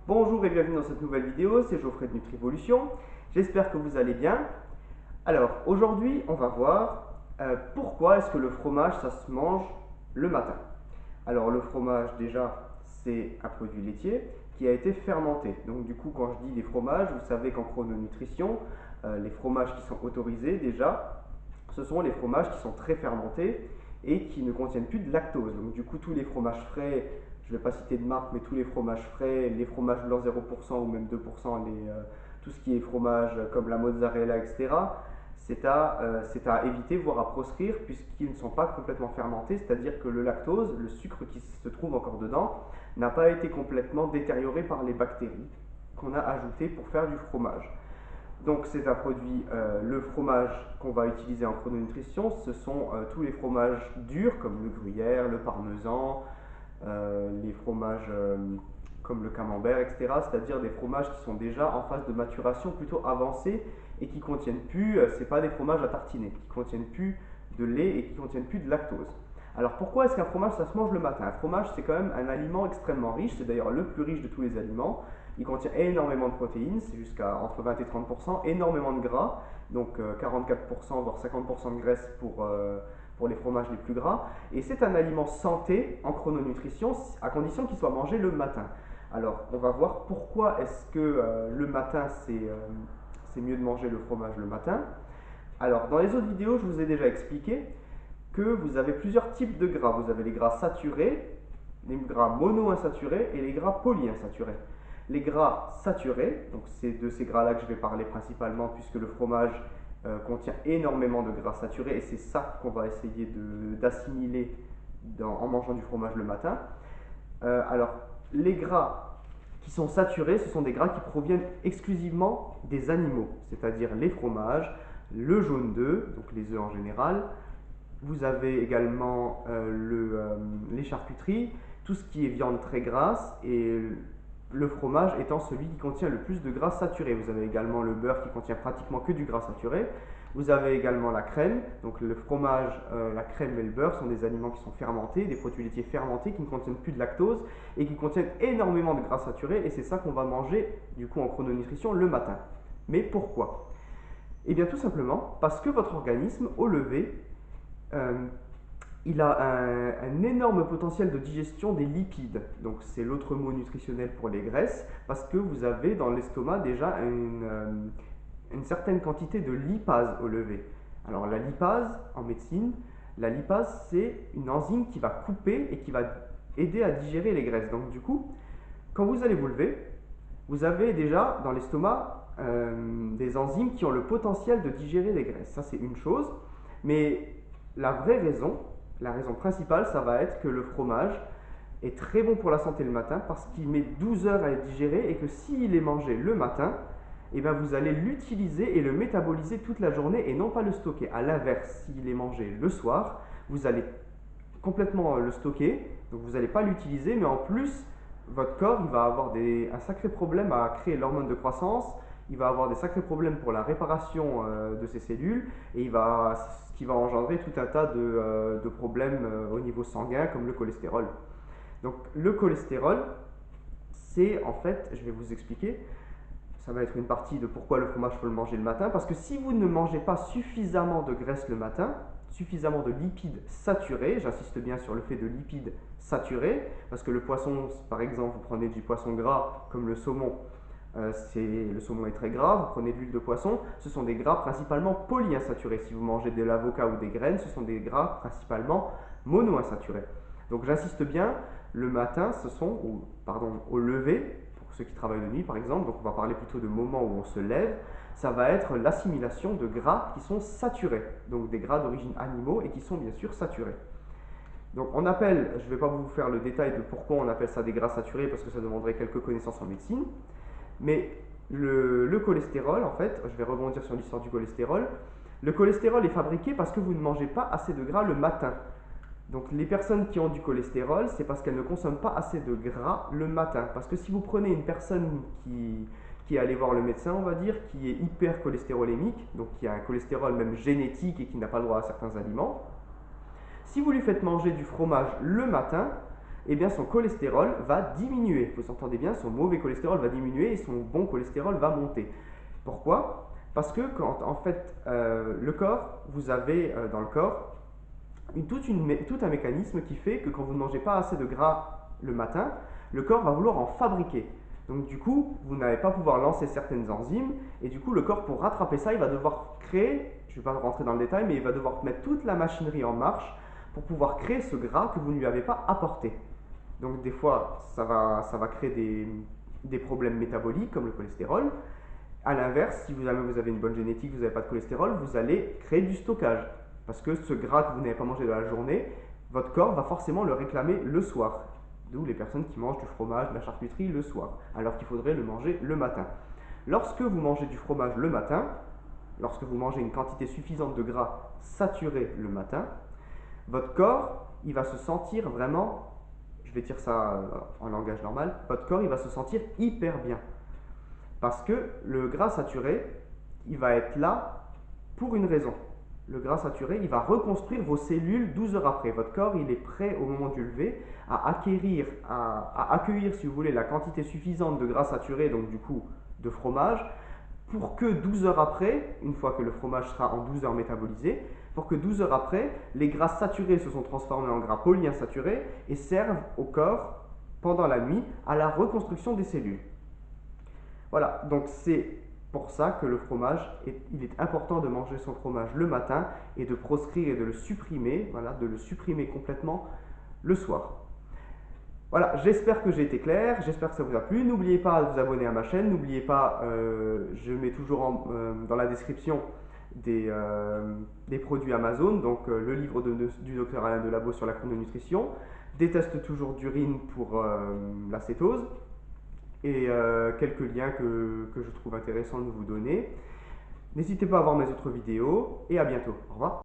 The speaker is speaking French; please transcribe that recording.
Bonjour et bienvenue dans cette nouvelle vidéo, c'est Geoffrey de Nutrivolution. J'espère que vous allez bien. Alors aujourd'hui on va voir pourquoi est-ce que le fromage ça se mange le matin. Alors le fromage déjà c'est un produit laitier qui a été fermenté. Donc du coup quand je dis des fromages, vous savez qu'en chrononutrition, les fromages qui sont autorisés déjà, ce sont les fromages qui sont très fermentés et qui ne contiennent plus de lactose. Donc du coup tous les fromages frais, je ne vais pas citer de marque, mais tous les fromages frais, les fromages blancs 0% ou même 2%, tout ce qui est fromage comme la mozzarella, etc., c'est à éviter, voire à proscrire, puisqu'ils ne sont pas complètement fermentés, c'est-à-dire que le lactose, le sucre qui se trouve encore dedans, n'a pas été complètement détérioré par les bactéries qu'on a ajoutées pour faire du fromage. Donc c'est un produit, le fromage qu'on va utiliser en chrononutrition, ce sont tous les fromages durs comme le gruyère, le parmesan, les fromages comme le camembert, etc. C'est-à-dire des fromages qui sont déjà en phase de maturation plutôt avancée et qui contiennent plus, c'est pas des fromages à tartiner, qui contiennent plus de lait et qui contiennent plus de lactose. Alors pourquoi est-ce qu'un fromage ça se mange le matin? Un fromage c'est quand même un aliment extrêmement riche, c'est d'ailleurs le plus riche de tous les aliments. Il contient énormément de protéines, c'est jusqu'à entre 20 et 30%, énormément de gras, donc 44% voire 50% de graisse pour les fromages les plus gras. Et c'est un aliment santé en chrononutrition à condition qu'il soit mangé le matin. Alors on va voir pourquoi est-ce que le matin c'est mieux de manger le fromage le matin. Alors dans les autres vidéos je vous ai déjà expliqué que vous avez plusieurs types de gras. Vous avez les gras saturés, les gras monoinsaturés et les gras polyinsaturés. Les gras saturés, donc c'est de ces gras-là que je vais parler principalement puisque le fromage contient énormément de gras saturés et c'est ça qu'on va essayer d'assimiler en mangeant du fromage le matin. Alors, les gras qui sont saturés, ce sont des gras qui proviennent exclusivement des animaux, c'est-à-dire les fromages, le jaune d'œuf, donc les œufs en général. Vous avez également les charcuteries, tout ce qui est viande très grasse et le fromage étant celui qui contient le plus de gras saturé. Vous avez également le beurre qui contient pratiquement que du gras saturé. Vous avez également la crème, donc le fromage, la crème et le beurre sont des aliments qui sont fermentés, des produits laitiers fermentés qui ne contiennent plus de lactose et qui contiennent énormément de gras saturé et c'est ça qu'on va manger du coup en chrononutrition le matin. Mais pourquoi? Eh bien tout simplement parce que votre organisme au lever euh, il a un énorme potentiel de digestion des lipides. Donc c'est l'autre mot nutritionnel pour les graisses, parce que vous avez dans l'estomac déjà une certaine quantité de lipase au lever. Alors la lipase, en médecine, la lipase c'est une enzyme qui va couper et qui va aider à digérer les graisses. Donc du coup, quand vous allez vous lever, vous avez déjà dans l'estomac des enzymes qui ont le potentiel de digérer les graisses. Ça c'est une chose, mais la vraie raison, la raison principale, ça va être que le fromage est très bon pour la santé le matin parce qu'il met 12 heures à être digéré et que s'il est mangé le matin, eh bien vous allez l'utiliser et le métaboliser toute la journée et non pas le stocker. A l'inverse, s'il est mangé le soir, vous allez complètement le stocker, donc vous n'allez pas l'utiliser, mais en plus, votre corps il va avoir un sacré problème à créer l'hormone de croissance, il va avoir des sacrés problèmes pour la réparation de ses cellules, et ce qui va engendrer tout un tas de problèmes au niveau sanguin, comme le cholestérol. Donc le cholestérol, c'est en fait, je vais vous expliquer, ça va être une partie de pourquoi le fromage faut le manger le matin, parce que si vous ne mangez pas suffisamment de graisse le matin, suffisamment de lipides saturés, j'insiste bien sur le fait de lipides saturés, parce que le poisson, par exemple, vous prenez du poisson gras comme le saumon, le saumon est très gras, vous prenez de l'huile de poisson, ce sont des gras principalement polyinsaturés. Si vous mangez de l'avocat ou des graines, ce sont des gras principalement monoinsaturés. Donc j'insiste bien, le matin, au lever, pour ceux qui travaillent de nuit par exemple, donc on va parler plutôt de moment où on se lève, ça va être l'assimilation de gras qui sont saturés, donc des gras d'origine animaux et qui sont bien sûr saturés. Donc on appelle, je ne vais pas vous faire le détail de pourquoi on appelle ça des gras saturés parce que ça demanderait quelques connaissances en médecine, mais le cholestérol, en fait, je vais rebondir sur l'histoire du cholestérol, le cholestérol est fabriqué parce que vous ne mangez pas assez de gras le matin. Donc les personnes qui ont du cholestérol, c'est parce qu'elles ne consomment pas assez de gras le matin. Parce que si vous prenez une personne qui est allée voir le médecin, on va dire, qui est hypercholestérolémique, donc qui a un cholestérol même génétique et qui n'a pas le droit à certains aliments, si vous lui faites manger du fromage le matin, eh bien son cholestérol va diminuer. Vous entendez bien, son mauvais cholestérol va diminuer et son bon cholestérol va monter. Pourquoi? Parce que quand en fait le corps, vous avez dans le corps tout un mécanisme qui fait que quand vous ne mangez pas assez de gras le matin, le corps va vouloir en fabriquer. Donc du coup, vous n'allez pas pouvoir lancer certaines enzymes et du coup le corps pour rattraper ça, il va devoir créer, je ne vais pas rentrer dans le détail, mais il va devoir mettre toute la machinerie en marche pour pouvoir créer ce gras que vous ne lui avez pas apporté. Donc des fois, ça va créer des problèmes métaboliques comme le cholestérol. A l'inverse, si vous avez une bonne génétique, vous n'avez pas de cholestérol, vous allez créer du stockage. Parce que ce gras que vous n'avez pas mangé dans la journée, votre corps va forcément le réclamer le soir. D'où les personnes qui mangent du fromage, de la charcuterie le soir, alors qu'il faudrait le manger le matin. Lorsque vous mangez du fromage le matin, lorsque vous mangez une quantité suffisante de gras saturé le matin, votre corps, il va se sentir vraiment, je vais dire ça en langage normal, votre corps, il va se sentir hyper bien. Parce que le gras saturé, il va être là pour une raison. Le gras saturé, il va reconstruire vos cellules 12 heures après. Votre corps, il est prêt au moment du lever à accueillir, si vous voulez, la quantité suffisante de gras saturé, donc du coup de fromage, pour que 12 heures après, une fois que le fromage sera en 12 heures métabolisé, pour que 12 heures après, les gras saturés se sont transformés en gras polyinsaturés et servent au corps, pendant la nuit, à la reconstruction des cellules. Voilà, donc c'est pour ça que le fromage, il est important de manger son fromage le matin et de proscrire et de le supprimer, voilà, de le supprimer complètement le soir. Voilà, j'espère que j'ai été clair, j'espère que ça vous a plu. N'oubliez pas de vous abonner à ma chaîne, n'oubliez pas, je mets toujours dans la description des produits Amazon, donc le livre du docteur Alain Delabo sur la chrononutrition, des tests toujours d'urine pour la cétose, et quelques liens que je trouve intéressants de vous donner. N'hésitez pas à voir mes autres vidéos et à bientôt. Au revoir.